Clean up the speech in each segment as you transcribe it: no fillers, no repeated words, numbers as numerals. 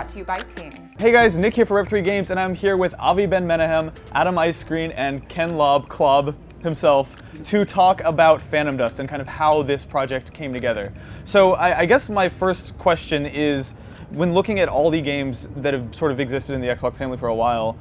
brought to you by Ting. Hey guys, Nick here for Rev3 Games, and I'm here with Avi Ben Menahem, Adam Ice Screen, and Ken Lob Klob himself to talk about Phantom Dust and kind of how this project came together. So I guess my first question is, when looking at all the games that have sort of existed in the Xbox family for a while,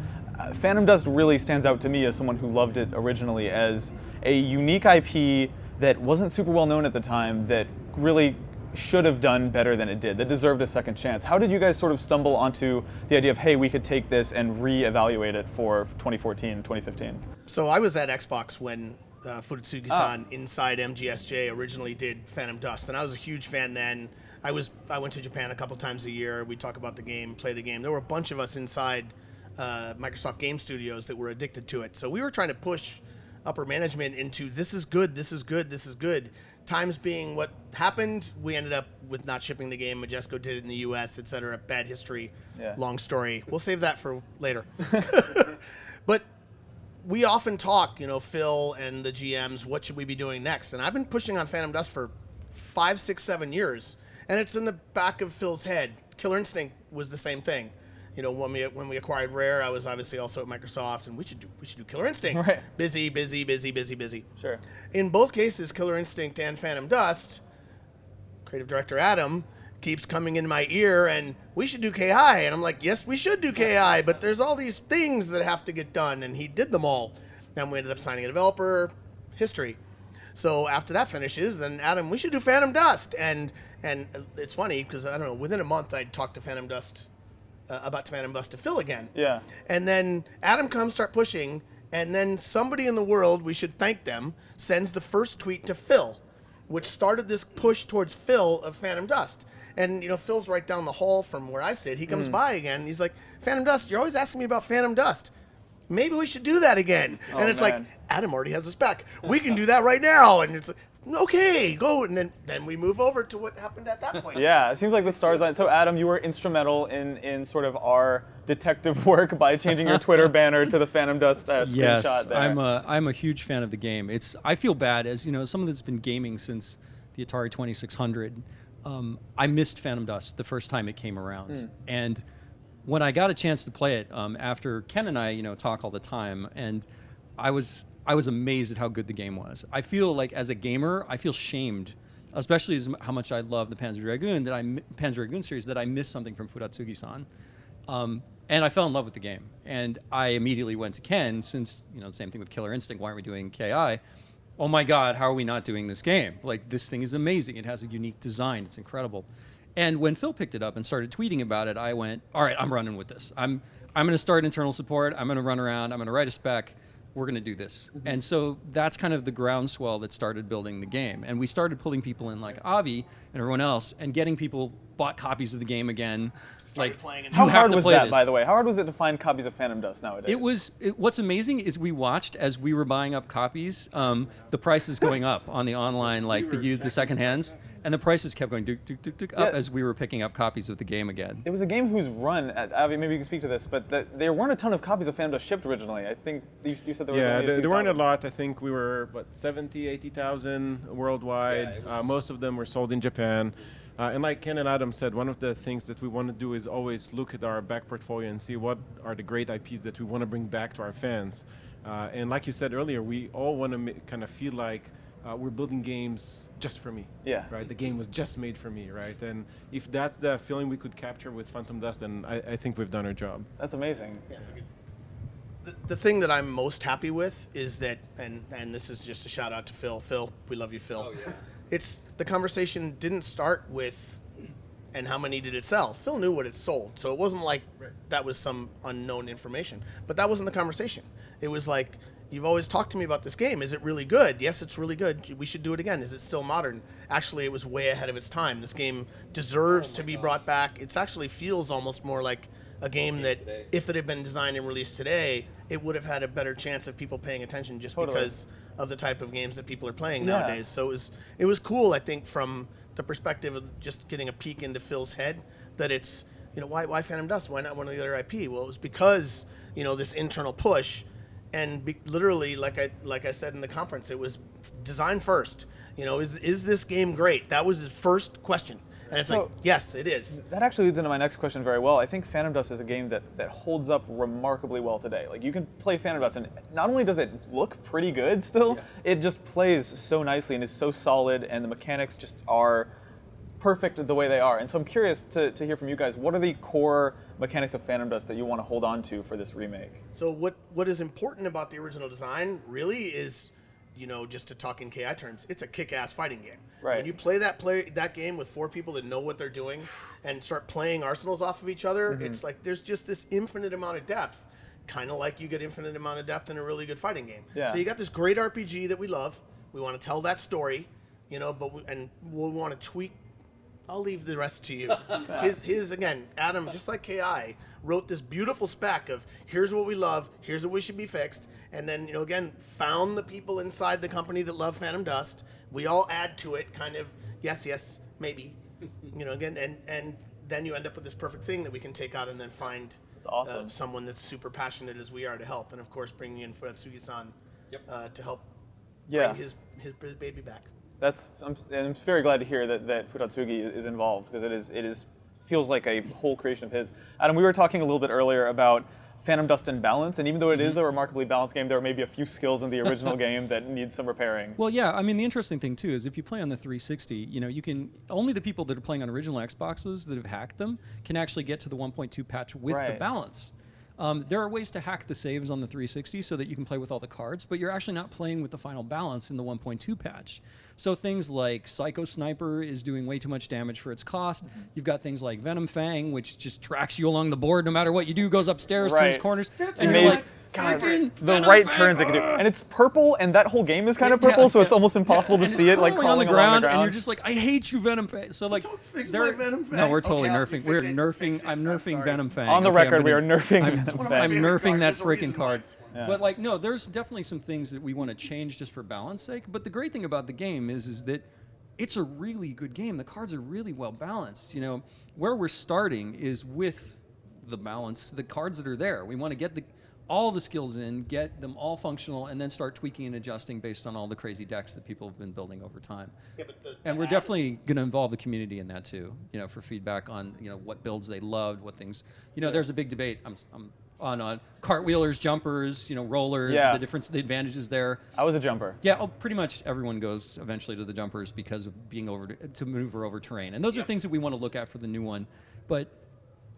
Phantom Dust really stands out to me as someone who loved it originally as a unique IP that wasn't super well known at the time, that really should have done better than it did, that deserved a second chance. How did you guys sort of stumble onto the idea of, hey, we could take this and re-evaluate it for 2014, 2015? So I was at Xbox when Furutsugi-san inside MGSJ originally did Phantom Dust, and I was a huge fan then. I went to Japan a couple times a year. We talk about the game, play the game. There were a bunch of us inside Microsoft Game Studios that were addicted to it. So we were trying to push upper management into this is good, this is good, this is good. Times being what happened, we ended up with not shipping the game. Majesco did it in the US, etc. Bad history, long story. We'll save that for later. But we often talk, Phil and the GMs, what should we be doing next? And I've been pushing on Phantom Dust for 5, 6, 7 years. And it's in the back of Phil's head. Killer Instinct was the same thing. When we acquired Rare, I was obviously also at Microsoft, and we should do Killer Instinct. Right. Busy. Sure. In both cases, Killer Instinct and Phantom Dust, creative director Adam keeps coming in my ear, and we should do KI. And I'm like, yes, we should do KI, but there's all these things that have to get done, and he did them all. And we ended up signing a developer, history. So after that finishes, then Adam, we should do Phantom Dust. And it's funny, because, I don't know, within a month I'd talked to Phantom Dust about Phantom Dust to Phil again. Yeah. And then Adam comes, start pushing, and then somebody in the world, we should thank them, sends the first tweet to Phil, which started this push towards Phil of Phantom Dust. And, Phil's right down the hall from where I sit. He comes by again, and he's like, Phantom Dust, you're always asking me about Phantom Dust. Maybe we should do that again. And it's like, Adam already has us back. We can do that right now. And it's like, okay, go. And then we move over to what happened at that point. Yeah, it seems like the stars line. So Adam, you were instrumental in sort of our detective work by changing your Twitter banner to the Phantom Dust screenshot there. I'm a huge fan of the game. I feel bad, as someone that's been gaming since the Atari 2600. I missed Phantom Dust the first time it came around. And when I got a chance to play it, after Ken and I, talk all the time, and I was amazed at how good the game was. I feel like, as a gamer, I feel shamed, especially as how much I love the Panzer Dragoon series, that I missed something from Furatsugi-san. And I fell in love with the game. And I immediately went to Ken, since, the same thing with Killer Instinct, why aren't we doing KI? Oh my God, how are we not doing this game? Like, this thing is amazing. It has a unique design. It's incredible. And when Phil picked it up and started tweeting about it, I went, all right, I'm running with this. I'm going to start internal support. I'm going to run around. I'm going to write a spec. We're going to do this. And so that's kind of the groundswell that started building the game. And we started pulling people in like Avi and everyone else, and getting people bought copies of the game again. How hard was that, by the way? How hard was it to find copies of Phantom Dust nowadays? What's amazing is we watched as we were buying up copies, the prices going up on the online, like the second hands. And the prices kept going up as we were picking up copies of the game again. It was a game whose run, Avi, maybe you can speak to this, but there weren't a ton of copies of Phantom Dust shipped originally. I think you said there was only a few. There weren't a lot. I think we were, 70, 80,000 worldwide. Most of them were sold in Japan. And like Ken and Adam said, one of the things that we want to do is always look at our back portfolio and see what are the great IPs that we want to bring back to our fans. And like you said earlier, we all want to kind of feel like we're building games just for me. Yeah. Right. The game was just made for me. Right. And if that's the feeling we could capture with Phantom Dust, then I think we've done our job. That's amazing. Yeah. The thing that I'm most happy with is that, and this is just a shout out to Phil. Phil, we love you, Phil. Oh, yeah. It's the conversation didn't start with, and how many did it sell? Phil knew what it sold, so it wasn't like that was some unknown information. But that wasn't the conversation. It was like, you've always talked to me about this game. Is it really good? Yes, it's really good. We should do it again. Is it still modern? Actually, it was way ahead of its time. This game deserves to be brought back. It actually feels almost more like a game that, if it had been designed and released today, it would have had a better chance of people paying attention just because of the type of games that people are playing nowadays. So it was cool, I think, from the perspective of just getting a peek into Phil's head, that it's, why Phantom Dust? Why not one of the other IP? Well, it was because, this internal push, and literally, like I said in the conference, it was design first. Is this game great? That was his first question. And it's So- like, yes, it is. That actually leads into my next question very well. I think Phantom Dust is a game that holds up remarkably well today. Like, you can play Phantom Dust, and not only does it look pretty good still, it just plays so nicely and is so solid, and the mechanics just are perfect the way they are. And so I'm curious to hear from you guys, what are the core mechanics of Phantom Dust that you want to hold on to for this remake? So what is important about the original design really is, just to talk in KI terms, it's a kick-ass fighting game. Right. When you play that game with 4 people that know what they're doing and start playing arsenals off of each other, it's like there's just this infinite amount of depth, kind of like you get infinite amount of depth in a really good fighting game. Yeah. So you got this great RPG that we love. We want to tell that story, but we'll want to tweak. I'll leave the rest to you. His again, Adam, just like KI, wrote this beautiful spec of here's what we love, here's what we should be fixed, and then again found the people inside the company that love Phantom Dust. We all add to it, kind of yes, maybe, again, and then you end up with this perfect thing that we can take out and then find awesome. Someone that's super passionate as we are to help, and of course bringing in Furatsugi-san to help bring his baby back. I'm very glad to hear that Furatsugi is involved, because it is feels like a whole creation of his. Adam, we were talking a little bit earlier about Phantom Dust and balance, and even though it is a remarkably balanced game, there are maybe a few skills in the original game that need some repairing. Well, yeah, I mean, the interesting thing too is if you play on the 360, you can only the people that are playing on original Xboxes that have hacked them can actually get to the 1.2 patch with the balance. There are ways to hack the saves on the 360 so that you can play with all the cards, but you're actually not playing with the final balance in the 1.2 patch. So things like Psycho Sniper is doing way too much damage for its cost. You've got things like Venom Fang, which just tracks you along the board no matter what you do, goes upstairs, turns corners. And you're like, God, the right turns it can do. And it's purple, and that whole game is kind of purple, so it's almost impossible to see it like crawling on the along ground, the ground. and you're just like, I hate you, Venom Fang. So like, Venom Fang. no, we're totally Okay, nerfing. We're nerfing. I'm nerfing Venom Fang. On the Okay, record, we are nerfing I'm, Venom one of Fang. my I'm favorite nerfing that cards. There's a reason freaking why card. it's Yeah. But like, no, there's definitely some things that we want to change just for balance sake. But the great thing about the game is that it's a really good game. The cards are really well balanced. Where we're starting is with the balance, the cards that are there. We want to get all the skills in, get them all functional, and then start tweaking and adjusting based on all the crazy decks that people have been building over time. Yeah, but And we're definitely going to involve the community in that too, for feedback on, what builds they loved, what things, there's a big debate on cartwheelers, jumpers, rollers, the advantages there. I was a jumper. Yeah, pretty much everyone goes eventually to the jumpers because of being to maneuver over terrain. And those are things that we want to look at for the new one. But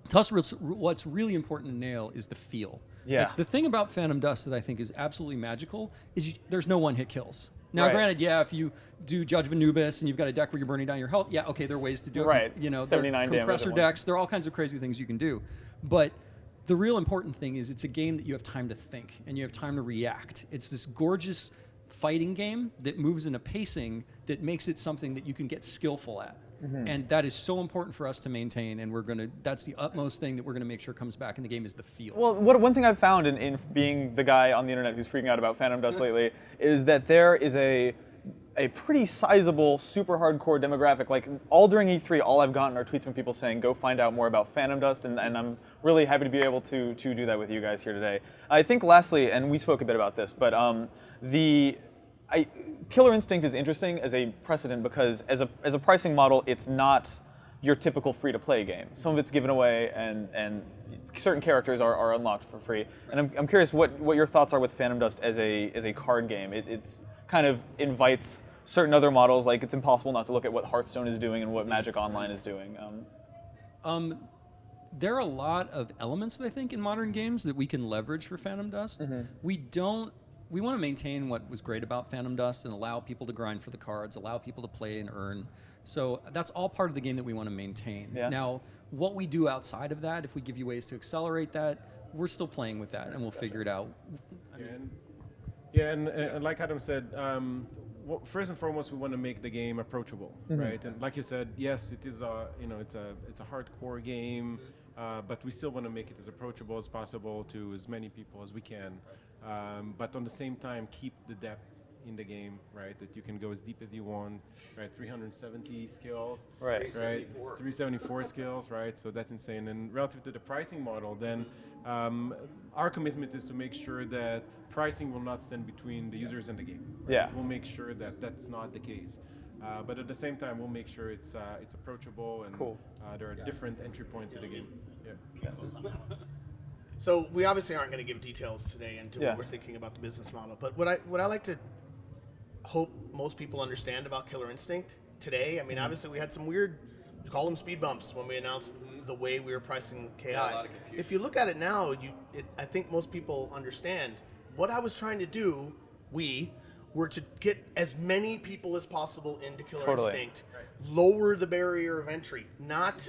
to us, what's really important to nail is the feel. Yeah. Like, the thing about Phantom Dust that I think is absolutely magical is there's no one-hit kills. Now, granted, if you do Judge of Anubis and you've got a deck where you're burning down your health, okay, there are ways to do it. Right. 79 there are damage compressor at once. decks. There are all kinds of crazy things you can do. But the real important thing is it's a game that you have time to think and you have time to react. It's this gorgeous fighting game that moves in a pacing that makes it something that you can get skillful at. And that is so important for us to maintain, and that's the utmost thing that we're going to make sure comes back in the game is the feel. Well, one thing I've found in being the guy on the internet who's freaking out about Phantom Dust lately is that there is a pretty sizable, super hardcore demographic. Like, all during E3, all I've gotten are tweets from people saying, go find out more about Phantom Dust, and I'm really happy to be able to do that with you guys here today. I think lastly, and we spoke a bit about this, but Killer Instinct is interesting as a precedent because as a pricing model, it's not your typical free-to-play game. Some of it's given away, and certain characters are unlocked for free. And I'm curious what your thoughts are with Phantom Dust as a card game. It's kind of invites certain other models, like it's impossible not to look at what Hearthstone is doing and what Magic Online is doing. There are a lot of elements that I think in modern games that we can leverage for Phantom Dust. We want to maintain what was great about Phantom Dust and allow people to grind for the cards, allow people to play and earn. So that's all part of the game that we want to maintain. Yeah. Now, what we do outside of that, if we give you ways to accelerate that, we're still playing with that and we'll figure it out. And like Adam said, first and foremost, we want to make the game approachable, right? And like you said, yes, it is it's a hardcore game, but we still want to make it as approachable as possible to as many people as we can. But on the same time, keep the depth in the game, right? That you can go as deep as you want, right? 370 skills, Right. 374 skills, right? So that's insane. And relative to the pricing model, then our commitment is to make sure that pricing will not stand between the users and the game. Right? Yeah. We'll make sure that that's not the case. But at the same time, we'll make sure it's approachable and Cool. There are different entry points to the game. Yeah. So we obviously aren't going to give details today into Yeah. what we're thinking about the business model. But what I like to hope most people understand about Killer Instinct today, I mean, obviously we had some weird, call them speed bumps when we announced the way we were pricing KI. If you look at it now, I think most people understand what I was trying to do. We were to get as many people as possible into Killer Instinct, lower the barrier of entry, not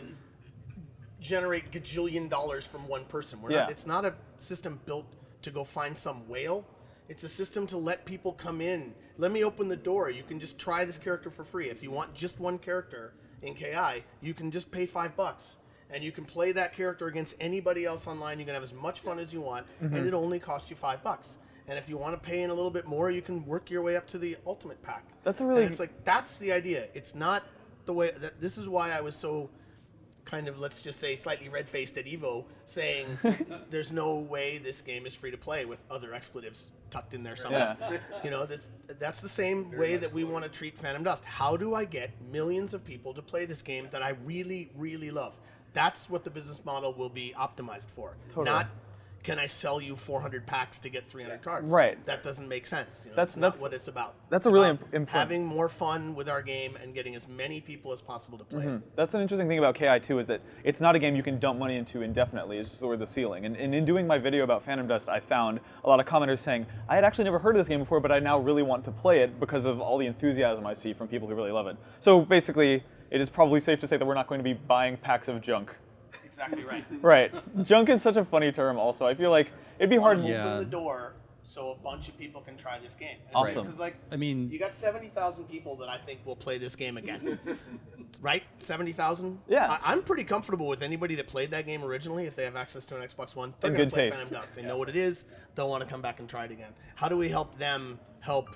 generate gajillion dollars from one person. It's not a system built to go find some whale. It's a system to let people come in. Let me open the door. You can just try this character for free. If you want just one character in KI, you can just pay $5 and you can play that character against anybody else online. You can have as much fun as you want, and it only costs you $5. And if you want to pay in a little bit more, you can work your way up to the ultimate pack. That's a really. And it's like, that's the idea. It's not the way that. This is why I was so kind of, let's just say, slightly red-faced at Evo, saying there's no way this game is free to play with other expletives tucked in there somewhere. Yeah. You know, that's the same way that we want to treat Phantom Dust. How do I get millions of people to play this game that I really, really love? That's what the business model will be optimized for. Totally. Not, can I sell you 400 packs to get 300 cards? Right. That doesn't make sense. You know, That's not what it's about. That's It's a really about important. having more fun with our game and getting as many people as possible to play it. That's an interesting thing about KI too, is that it's not a game you can dump money into indefinitely. It's just sort of the ceiling. And in doing my video about Phantom Dust, I found a lot of commenters saying, I had actually never heard of this game before, but I now really want to play it because of all the enthusiasm I see from people who really love it. So basically, it is probably safe to say that we're not going to be buying packs of junk. Exactly right. Right. Junk is such a funny term also. I feel like it'd be hard. Open Yeah. the door so a bunch of people can try this game. And Awesome. Because, like, I mean- you got 70,000 people that I think will play this game again. Right? 70,000? Yeah. I'm pretty comfortable with anybody that played that game originally. If they have access to an Xbox One, they're In going good to play taste. Phantom Dust. They know what it is. They'll want to come back and try it again. How do we help them help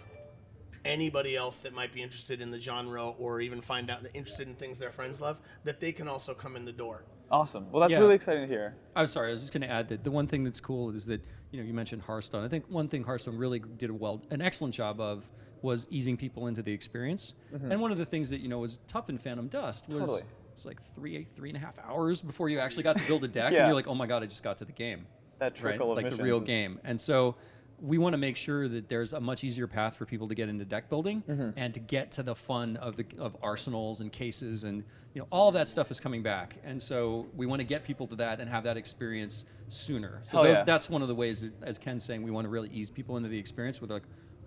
anybody else that might be interested in the genre or even find out interested in things their friends love, that they can also come in the door? Awesome. Well, that's Yeah. really exciting to hear. I'm sorry, I was just going to add that the one thing that's cool is that, you mentioned Hearthstone. I think one thing Hearthstone really did an excellent job of was easing people into the experience. And one of the things that, was tough in Phantom Dust was Totally. it's like 3.5 hours before you actually got to build a deck, Yeah. and you're like, oh my God, I just got to the game. That trickle of like the missions real is- game. And so we want to make sure that there's a much easier path for people to get into deck building and to get to the fun of arsenals and cases, and all of that stuff is coming back. And so we want to get people to that and have that experience sooner. So Hell yeah. that's one of the ways that, as Ken's saying, we want to really ease people into the experience with like,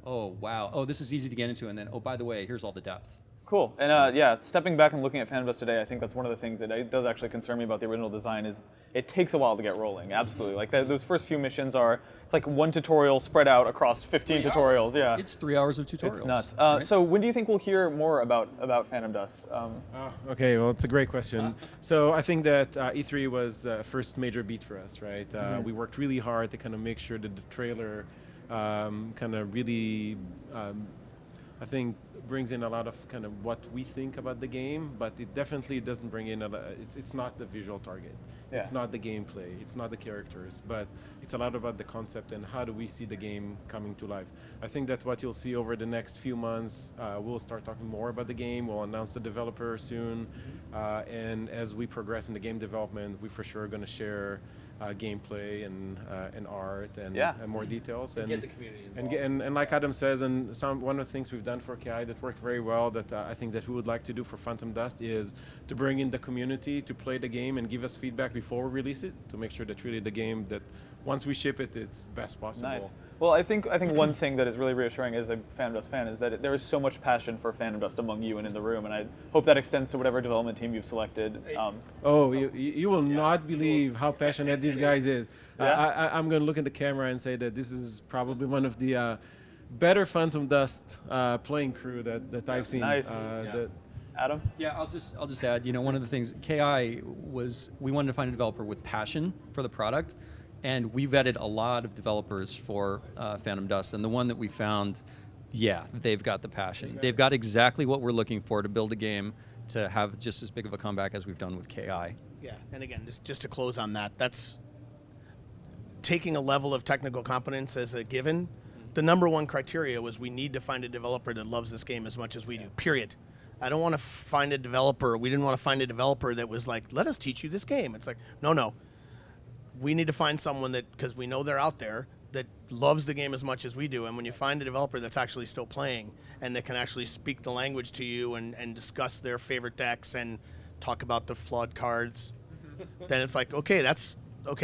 oh wow, oh this is easy to get into, and then oh by the way, here's all the depth. Cool. And yeah, stepping back and looking at Phantom Dust today, I think that's one of the things that does actually concern me about the original design is it takes a while to get rolling. Absolutely. Like those first few missions it's like one tutorial spread out across 15 tutorials. Yeah. It's 3 hours of tutorials. It's nuts. right? So when do you think we'll hear more about Phantom Dust? Okay, well, it's a great question. So I think that E3 was first major beat for us, right? We worked really hard to kind of make sure that the trailer kind of really, I think, brings in a lot of kind of what we think about the game, but it definitely doesn't bring in it's not the visual target. Yeah. It's not the gameplay. It's not the characters, but it's a lot about the concept and how do we see the game coming to life. I think that what you'll see over the next few months, we'll start talking more about the game. We'll announce the developer soon, and as we progress in the game development, we for sure are going to share gameplay and art and more details and get the community and like Adam says, and one of the things we've done for KI that worked very well that I think that we would like to do for Phantom Dust is to bring in the community to play the game and give us feedback before we release it to make sure that really the game that once we ship it, it's best possible. Nice. Well, I think one thing that is really reassuring as a Phantom Dust fan is that there is so much passion for Phantom Dust among you and in the room, and I hope that extends to whatever development team you've selected. Oh, you will not believe how passionate these guys is. Yeah? I'm going to look in the camera and say that this is probably one of the better Phantom Dust playing crew that I've seen. Nice. Adam? Yeah, I'll just add, one of the things, KI was, we wanted to find a developer with passion for the product, and we vetted a lot of developers for Phantom Dust, and the one that we found, they've got the passion. They've got exactly what we're looking for to build a game to have just as big of a comeback as we've done with KI. Yeah, and again, just to close on that, that's taking a level of technical competence as a given. The number one criteria was we need to find a developer that loves this game as much as we do, period. I don't want to find a developer. We didn't want to find a developer that was like, let us teach you this game. It's like, no. We need to find someone that, because we know they're out there, that loves the game as much as we do. And when you find a developer that's actually still playing and that can actually speak the language to you and discuss their favorite decks and talk about the flawed cards, then it's like, okay,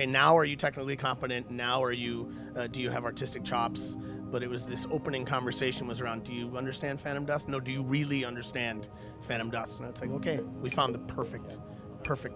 now are you technically competent? Now are you, do you have artistic chops? But it was this opening conversation was around, do you understand Phantom Dust? No, do you really understand Phantom Dust? And it's like, okay, we found the perfect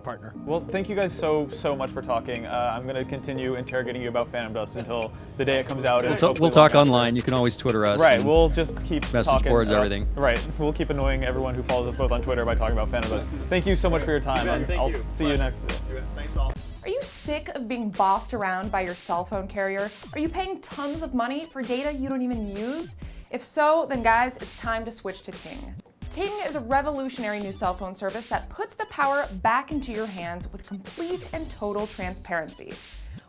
partner. Well, thank you guys so much for talking. I'm going to continue interrogating you about Phantom Dust until the day it comes out. And We'll talk online. You can always Twitter us. Right, we'll just keep message talking. boards, everything. Right, we'll keep annoying everyone who follows us both on Twitter by talking about Phantom Dust. Thank you so much for your time. I'll see you next day. Thanks all. Are you sick of being bossed around by your cell phone carrier? Are you paying tons of money for data you don't even use? If so, then guys, it's time to switch to Ting. Ting is a revolutionary new cell phone service that puts the power back into your hands with complete and total transparency.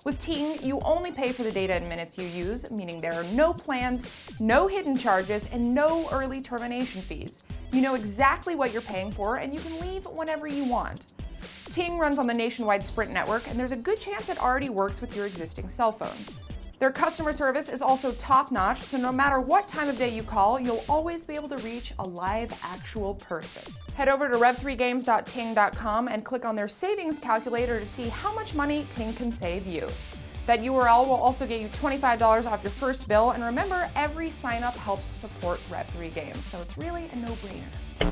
With Ting, you only pay for the data and minutes you use, meaning there are no plans, no hidden charges, and no early termination fees. You know exactly what you're paying for, and you can leave whenever you want. Ting runs on the nationwide Sprint network, and there's a good chance it already works with your existing cell phone. Their customer service is also top-notch, so no matter what time of day you call, you'll always be able to reach a live, actual person. Head over to rev3games.ting.com and click on their savings calculator to see how much money Ting can save you. That URL will also get you $25 off your first bill, and remember, every sign-up helps support Rev3 Games, so it's really a no-brainer.